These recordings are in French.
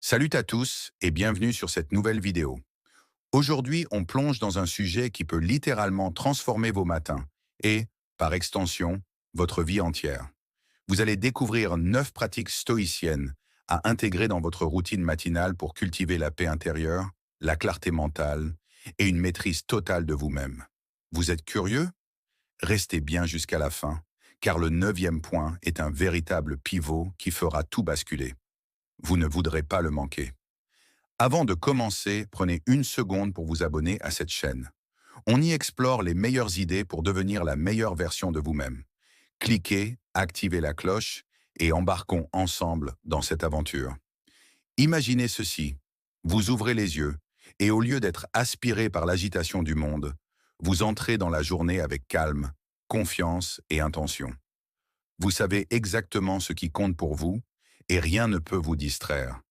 Salut à tous et bienvenue sur cette nouvelle vidéo. Aujourd'hui, on plonge dans un sujet qui peut littéralement transformer vos matins et, par extension, votre vie entière. Vous allez découvrir 9 pratiques stoïciennes à intégrer dans votre routine matinale pour cultiver la paix intérieure, la clarté mentale et une maîtrise totale de vous-même. Vous êtes curieux? Restez bien jusqu'à la fin, car le neuvième point est un véritable pivot qui fera tout basculer. Vous ne voudrez pas le manquer. Avant de commencer, prenez une seconde pour vous abonner à cette chaîne. On y explore les meilleures idées pour devenir la meilleure version de vous-même. Cliquez, activez la cloche et embarquons ensemble dans cette aventure. Imaginez ceci. Vous ouvrez les yeux et au lieu d'être aspiré par l'agitation du monde, vous entrez dans la journée avec calme, confiance et intention. Vous savez exactement ce qui compte pour vous et rien ne peut vous distraire.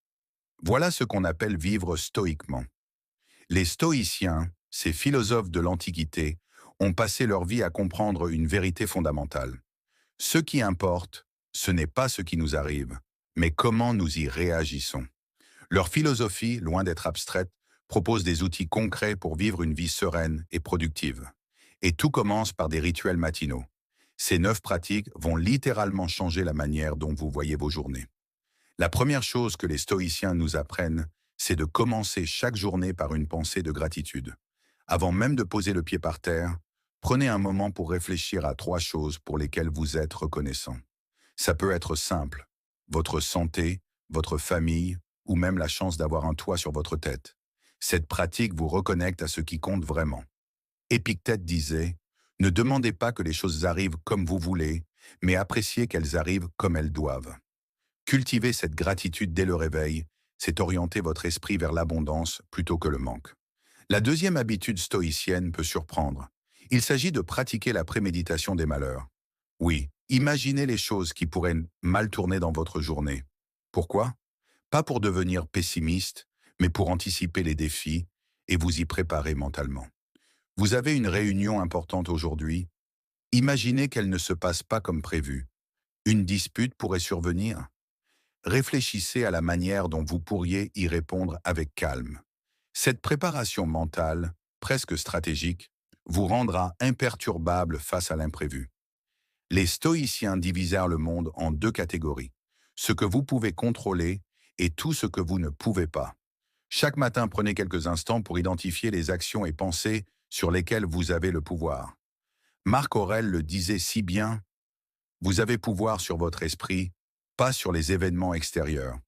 Voilà ce qu'on appelle vivre stoïquement. Les stoïciens, ces philosophes de l'Antiquité, ont passé leur vie à comprendre une vérité fondamentale. Ce qui importe, ce n'est pas ce qui nous arrive, mais comment nous y réagissons. Leur philosophie, loin d'être abstraite, propose des outils concrets pour vivre une vie sereine et productive. Et tout commence par des rituels matinaux. Ces 9 pratiques vont littéralement changer la manière dont vous voyez vos journées. La première chose que les stoïciens nous apprennent, c'est de commencer chaque journée par une pensée de gratitude. Avant même de poser le pied par terre, prenez un moment pour réfléchir à 3 choses pour lesquelles vous êtes reconnaissant. Ça peut être simple, votre santé, votre famille ou même la chance d'avoir un toit sur votre tête. Cette pratique vous reconnecte à ce qui compte vraiment. Épictète disait, « Ne demandez pas que les choses arrivent comme vous voulez, mais appréciez qu'elles arrivent comme elles doivent. » Cultiver cette gratitude dès le réveil, c'est orienter votre esprit vers l'abondance plutôt que le manque. La deuxième habitude stoïcienne peut surprendre. Il s'agit de pratiquer la préméditation des malheurs. Oui, imaginez les choses qui pourraient mal tourner dans votre journée. Pourquoi? Pas pour devenir pessimiste, mais pour anticiper les défis et vous y préparer mentalement. Vous avez une réunion importante aujourd'hui. Imaginez qu'elle ne se passe pas comme prévu. Une dispute pourrait survenir. Réfléchissez à la manière dont vous pourriez y répondre avec calme. Cette préparation mentale, presque stratégique, vous rendra imperturbable face à l'imprévu. Les stoïciens divisèrent le monde en 2 catégories, ce que vous pouvez contrôler et tout ce que vous ne pouvez pas. Chaque matin, prenez quelques instants pour identifier les actions et pensées sur lesquelles vous avez le pouvoir. Marc Aurèle le disait si bien, vous avez pouvoir sur votre esprit, pas sur les événements extérieurs.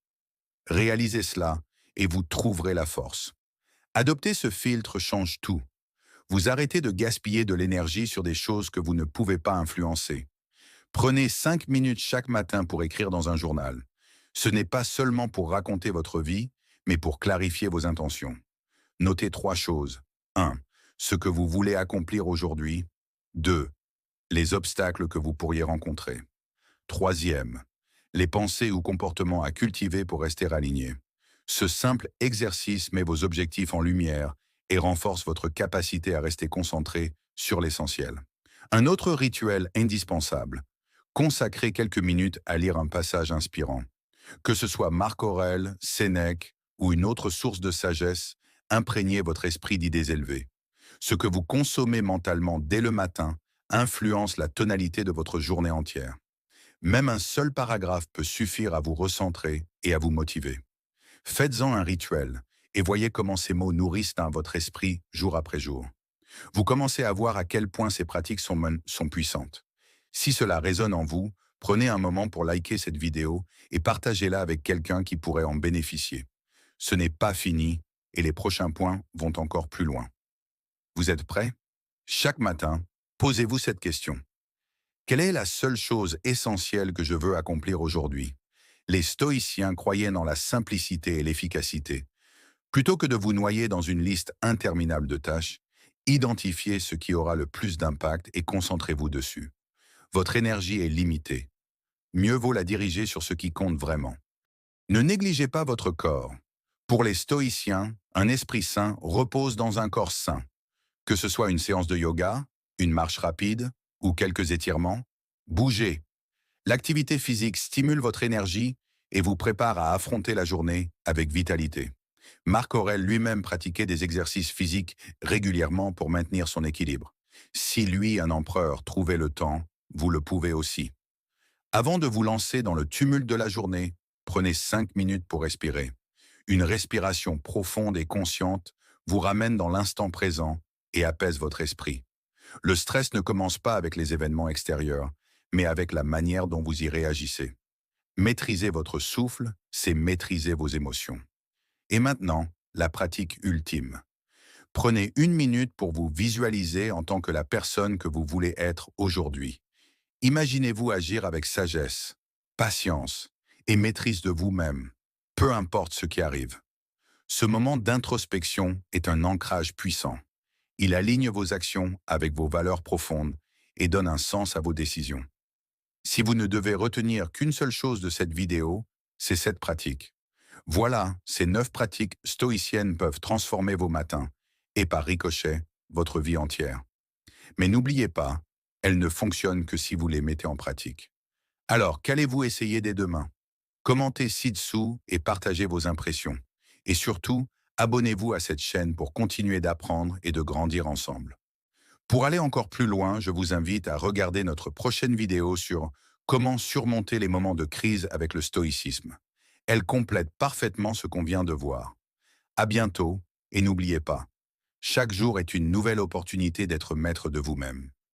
Réalisez cela et vous trouverez la force. Adopter ce filtre change tout. Vous arrêtez de gaspiller de l'énergie sur des choses que vous ne pouvez pas influencer. Prenez 5 minutes chaque matin pour écrire dans un journal. Ce n'est pas seulement pour raconter votre vie, mais pour clarifier vos intentions. Notez 3 choses. 1. Ce que vous voulez accomplir aujourd'hui. 2. Les obstacles que vous pourriez rencontrer. Troisième, les pensées ou comportements à cultiver pour rester aligné. Ce simple exercice met vos objectifs en lumière et renforce votre capacité à rester concentré sur l'essentiel. Un autre rituel indispensable, consacrez quelques minutes à lire un passage inspirant. Que ce soit Marc Aurèle, Sénèque ou une autre source de sagesse, imprégnez votre esprit d'idées élevées. Ce que vous consommez mentalement dès le matin influence la tonalité de votre journée entière. Même un seul paragraphe peut suffire à vous recentrer et à vous motiver. Faites-en un rituel et voyez comment ces mots nourrissent dans votre esprit jour après jour. Vous commencez à voir à quel point ces pratiques sont puissantes. Si cela résonne en vous, prenez un moment pour liker cette vidéo et partagez-la avec quelqu'un qui pourrait en bénéficier. Ce n'est pas fini et les prochains points vont encore plus loin. Vous êtes prêts? Chaque matin, posez-vous cette question. Quelle est la seule chose essentielle que je veux accomplir aujourd'hui? Les stoïciens croyaient dans la simplicité et l'efficacité. Plutôt que de vous noyer dans une liste interminable de tâches, identifiez ce qui aura le plus d'impact et concentrez-vous dessus. Votre énergie est limitée. Mieux vaut la diriger sur ce qui compte vraiment. Ne négligez pas votre corps. Pour les stoïciens, un esprit sain repose dans un corps sain. Que ce soit une séance de yoga, une marche rapide ou quelques étirements, bougez. L'activité physique stimule votre énergie et vous prépare à affronter la journée avec vitalité. Marc Aurèle lui-même pratiquait des exercices physiques régulièrement pour maintenir son équilibre. Si lui, un empereur, trouvait le temps, vous le pouvez aussi. Avant de vous lancer dans le tumulte de la journée, prenez 5 minutes pour respirer. Une respiration profonde et consciente vous ramène dans l'instant présent et apaise votre esprit. Le stress ne commence pas avec les événements extérieurs, mais avec la manière dont vous y réagissez. Maîtriser votre souffle, c'est maîtriser vos émotions. Et maintenant, la pratique ultime. Prenez 1 minute pour vous visualiser en tant que la personne que vous voulez être aujourd'hui. Imaginez-vous agir avec sagesse, patience et maîtrise de vous-même, peu importe ce qui arrive. Ce moment d'introspection est un ancrage puissant. Il aligne vos actions avec vos valeurs profondes et donne un sens à vos décisions. Si vous ne devez retenir qu'une seule chose de cette vidéo, c'est cette pratique. Voilà, ces 9 pratiques stoïciennes peuvent transformer vos matins et par ricochet, votre vie entière. Mais n'oubliez pas, elles ne fonctionnent que si vous les mettez en pratique. Alors, qu'allez-vous essayer dès demain? Commentez ci-dessous et partagez vos impressions. Et surtout, abonnez-vous à cette chaîne pour continuer d'apprendre et de grandir ensemble. Pour aller encore plus loin, je vous invite à regarder notre prochaine vidéo sur comment surmonter les moments de crise avec le stoïcisme. Elle complète parfaitement ce qu'on vient de voir. À bientôt, et n'oubliez pas, chaque jour est une nouvelle opportunité d'être maître de vous-même.